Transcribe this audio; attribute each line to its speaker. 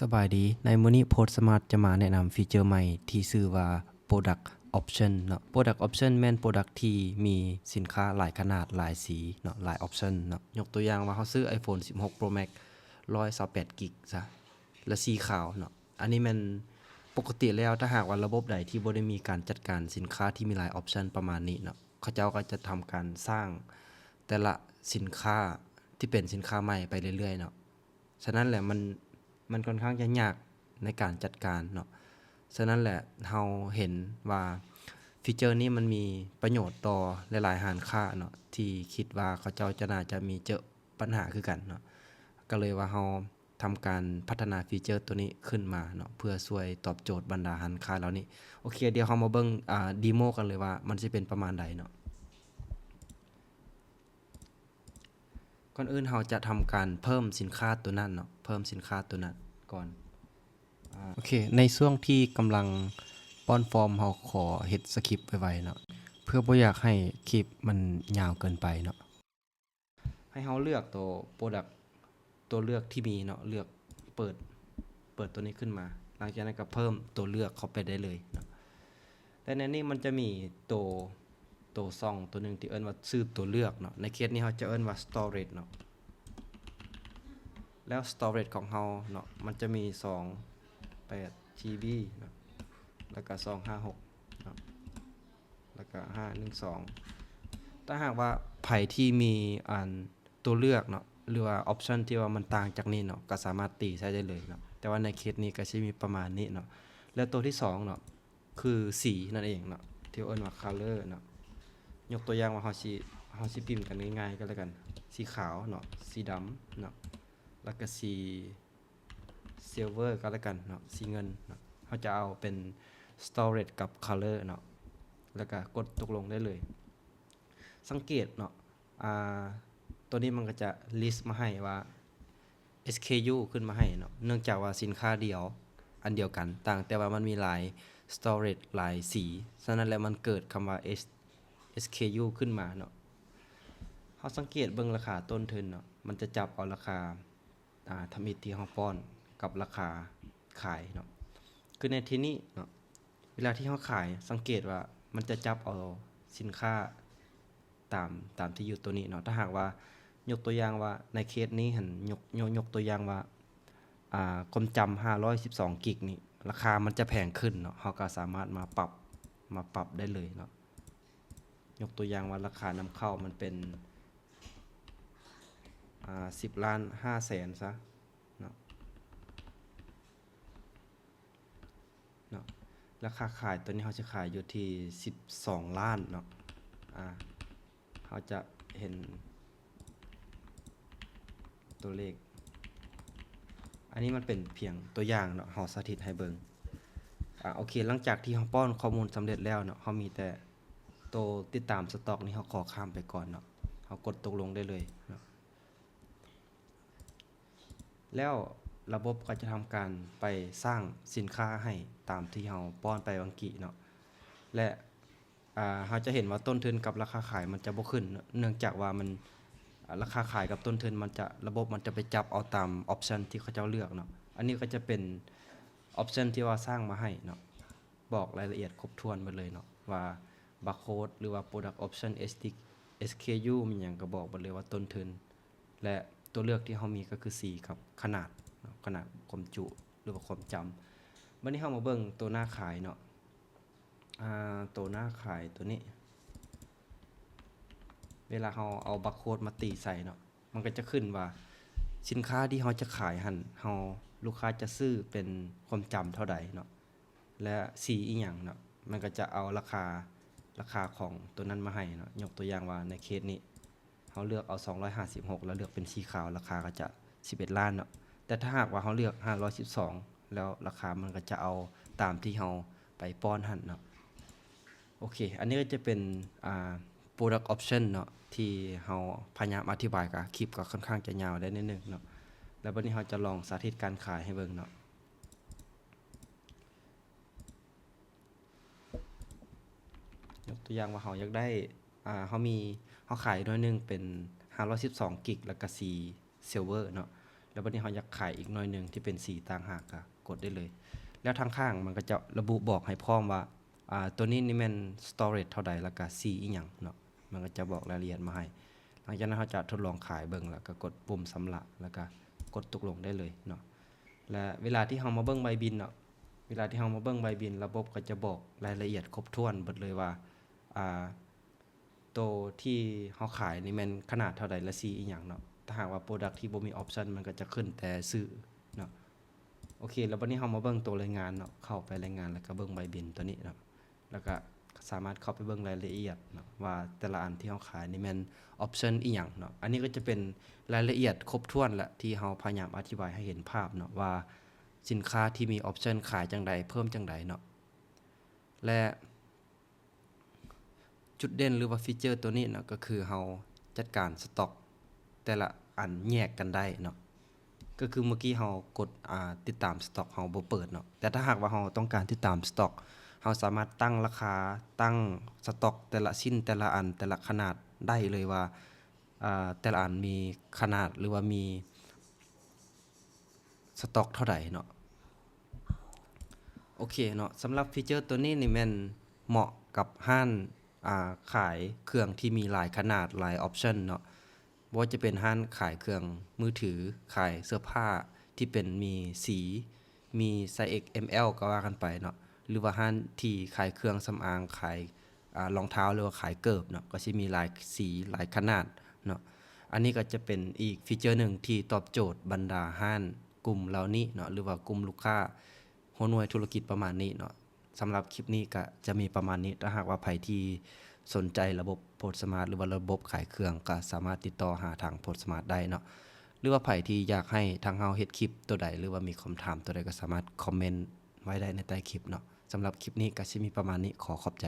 Speaker 1: สบายดีในมื้อนี้โพสต์สมาร์ทจะมาแนะนำฟีเจอร์ใหม่ที่ชื่อว่า Product Option เนาะ Product Option แม่น Product ที่มีสินค้าหลายขนาดหลายสีเนาะหลาย Option เนาะยกตัวอย่างว่าเราซื้อ iPhone 16 Pro Max 128 กิกซะและสีขาวเนาะอันนี้มันปกติแล้วถ้าหากว่าระบบใดที่บ่ได้มีการจัดการสินค้าที่มีหลาย Option ประมาณนี้เนาะเขาเจ้าก็จะทำการสร้างแต่ละสินค้าที่เป็นสินค้าใหม่ไปเรื่อยๆเนาะฉะนั้นแหละมันค่อนข้างจะยากในการจัดการเนาะฉะนั้นแหละเราเห็นว่าฟีเจอร์นี้มันมีประโยชน์ต่อหลายๆร้านค้าเนาะที่คิดว่าเขาเจ้าจะน่าจะมีเจอปัญหาคือกันเนาะก็เลยว่าเราทำการพัฒนาฟีเจอร์ตัวนี้ขึ้นมาเนาะเพื่อช่วยตอบโจทย์บรรดาร้านค้าเหล่านี้โอเคเดี๋ยวเรามาเบิ่งเดโมกันเลยว่ามันสิเป็นประมาณใดเนาะก่อนอื่นเราจะทำการเพิ่มสินค้าตัวนั้นเนาะเพิ่มสินค้าตัวนั้นก่อนโอเคในช่วงที่กำลังป้อนฟอร์มเราขอเฮ็ดสคริปต์ไว้ๆเนาะเพื่อบ่อยากให้คลิปมันยาวเกินไปเนาะให้เราเลือกตัว Product ตัวเลือกที่มีเนาะเลือกเปิดตัวนี้ขึ้นมาหลังจากนั้นก็เพิ่มตัวเลือกเข้าไปได้เลยเนาะและในนี้มันจะมีตัวซ่องตัวนึงที่เอิ้นว่าชื่อตัวเลือกเนาะในเคสนี้เราจะเอิ้นว่า storage เนาะแล้ว storage ของเราเนาะมันจะมี8 GB เนาะแล้วก็256เนาะแล้วก็512ถ้าหากว่าไผที่มีตัวเลือกเนาะหรือว่าออปชันที่ว่ามันต่างจากนี้เนาะก็สามารถตีใช้ได้เลยเนาะแต่ว่าในเคสนี้ก็สิมีประมาณนี้เนาะแล้วตัวที่2เนาะคือสีนั่นเองเนาะที่เอิ้นว่า color เนาะยกตัวอย่างว่าเฮาสิพิมพ์กันง่ายๆก็แล้วกันสีขาวเนาะสีดำเนาะแล้วก็สีsilver ก็แล้วกันเนาะสีเงินเนาะเขาจะเอาเป็น storage กับ color เนาะแล้วก็กดตกลงได้เลยสังเกตเนาะตัวนี้มันก็จะ list มาให้ว่า SKU ขึ้นมาให้เนาะเนื่องจากว่าสินค้าเดียวอันเดียวกันต่างแต่ว่ามันมีหลาย storage หลายสีฉะนั้นแล้วมันเกิดคำว่า SKU ขึ้นมาเนาะเราสังเกตเบิ่งราคาต้นทุนเนาะมันจะจับเอาราคาทำอิฐที่เราป้อนกับราคาขายเนาะคือในที่นี้เนาะเวลาที่เราขายสังเกตว่ามันจะจับเอาสินค้าตามที่อยู่ตัวนี้เนาะถ้าหากว่ายกตัวอย่างว่าในเคสนี้หั่นยกตัวอย่างว่าความจำ512กิกนี่ราคามันจะแพงขึ้นเนาะเราก็สามารถมาปรับได้เลยเนาะยกตัวอย่างว่าราคานำเข้ามันเป็น10 ล้าน5แสนซะเนาะราคาขายตัวนี้เขาจะขายอยู่ที่12ล้านเนาะเขาจะเห็นตัวเลขอันนี้มันเป็นเพียงตัวอย่างเนาะเราสาธิตให้เบิ่งโอเคหลังจากที่เราป้อนข้อมูลสำเร็จแล้วเนาะเรามีแต่ตัวติดตามสต็อกนี่เราขอข้ามไปก่อนเนาะเรากดตกลงได้เลยเนาะแล้วระบบก็จะทำการไปสร้างสินค้าให้ตามที่เราป้อนไปเมื่อกี้เนาะและเราจะเห็นว่าต้นทุนกับราคาขายมันจะบ่ขึ้นเนื่องจากว่ามันราคาขายกับต้นทุนมันจะระบบมันจะไปจับเอาตามออปชันที่เขาเจ้าเลือกเนาะอันนี้ก็จะเป็นออปชันที่ว่าสร้างมาให้เนาะบอกรายละเอียดครบถ้วนหมดเลยเนาะว่าบาร์โค้ดหรือว่า Product Option SKU มีหยังก็บอกหมดเลยว่าต้นทุนและตัวเลือกที่เรามีก็คือสีกับขนาดความจุหรือว่าความจำวันนี้เรามาเบิ่งตัวหน้าขายเนาะตัวหน้าขายตัวนี้เวลาเราเอาบาร์โค้ดมาตีใส่เนาะมันก็จะขึ้นว่าสินค้าที่เราจะขายหั่นลูกค้าจะซื้อเป็นความจำเท่าใดเนาะและสีอีหยังเนาะมันก็จะเอาราคาของตัวนั้นมาให้เนาะยกตัวอย่างว่าในเคสนี้เราเลือกเอา256แล้วเลือกเป็นสีขาวราคาก็จะ11ล้านเนาะแต่ถ้าหากว่าเราเลือก512แล้วราคามันก็จะเอาตามที่เราไปป้อนหั่นเนาะโอเคอันนี้ก็จะเป็นproduct option เนาะที่เราพยายามอธิบายกับคลิปก็ค่อนข้างจะยาวได้นิดนึงเนาะแล้ววันนี้เราจะลองสาธิตการขายให้เบิ่งเนาะยกตัวอย่างว่าเราอยากได้เราขายด้วยนึงเป็น512กิกแล้วก็4 silver เนาะ แล้วบัดนี้เราอยากขายอีกหน่อยหนึงที่เป็นสีต่างหากก็กดได้เลยแล้วทางข้างมันก็จะระบุบอกให้พร้อมว่าตัวนี้นี่แม่น storage เท่าใดแล้วก็สีอีหยังเนาะมันก็จะบอกรายละเอียดมาให้หลังจากนั้นเราจะทดลองขายเบิ่งแล้วก็กดปุ่มสำระแล้วก็กดตกลงได้เลยเนาะและเวลาที่เรามาเบิ่งใบบินเนาะเวลาที่เรามาเบิ่งใบบินระบบก็จะบอกรายละเอียดครบถ้วนเบิดเลยว่าตัวที่เราขายนี่แม่นขนาดเท่าใดและสีอีหยังเนาะถ้าหากว่า product ที่บ่มี option มันก็จะขึ้นแต่ชื่อเนาะโอเคแล้วบัดนี้เรามาเบิ่งตัวรายงานเนาะเข้าไปรายงานแล้วก็เบิ่งใบบินตัวนี้เนาะแล้วก็สามารถเข้าไปเบิ่งรายละเอียดเนาะว่าแต่ละอันที่เราขายนี่แม่น option อีหยังเนาะอันนี้ก็จะเป็นรายละเอียดครบถ้วนละที่เราพยายามอธิบายให้เห็นภาพเนาะว่าสินค้าที่มี option ขายจังใดเพิ่มจังใดเนาะและจุดเด่นหรือว่าฟีเจอร์ตัวนี้เนาะก็คือเราจัดการสต็อกแต่ละอันแยกกันได้เนาะก็คือเมื่อกี้เรากดติดตามสต็อกเราบ่เปิดเนาะแต่ถ้าหากว่าเราต้องการติดตามสต็อกเราสามารถตั้งราคาตั้งสต็อกแต่ละชิ้นแต่ละอันแต่ละขนาดได้เลยว่าแต่ละอันมีขนาดหรือว่ามีสต็อกเท่าใดเนาะโอเคเนาะสำหรับฟีเจอร์ตัวนี้นี่แม่นเหมาะกับห้านขายเครื่องที่มีหลายขนาดหลายออปชันเนาะบ่ว่าจะเป็นห้านขายเครื่องมือถือขายเสื้อผ้าที่เป็นมีสีมีไซส์ XML ก็ว่ากันไปเนาะหรือว่าห้านที่ขายเครื่องสำอางขายรองเท้าหรือว่าขายเกิบเนาะก็สิมีหลายสีหลายขนาดเนาะอันนี้ก็จะเป็นอีกฟีเจอร์หนึ่งที่ตอบโจทย์บรรดาห้านกลุ่มเหล่านี้เนาะหรือว่ากลุ่มลูกค้าหัวหน่วยธุรกิจประมาณนี้เนาะสำหรับคลิปนี้ก็จะมีประมาณนี้ถ้าหากว่าใครที่สนใจระบบโพสต์สมาร์ทหรือว่าระบบขายเครื่องก็สามารถติดต่อหาทางโพสต์สมาร์ทได้เนาะหรือว่าใครที่อยากให้ทางเฮาเฮ็ดคลิปตัวใดหรือว่ามีคำถามตัวใดก็สามารถคอมเมนต์ไว้ได้ในใต้คลิปเนาะสำหรับคลิปนี้ก็สิมีประมาณนี้ขอขอบใจ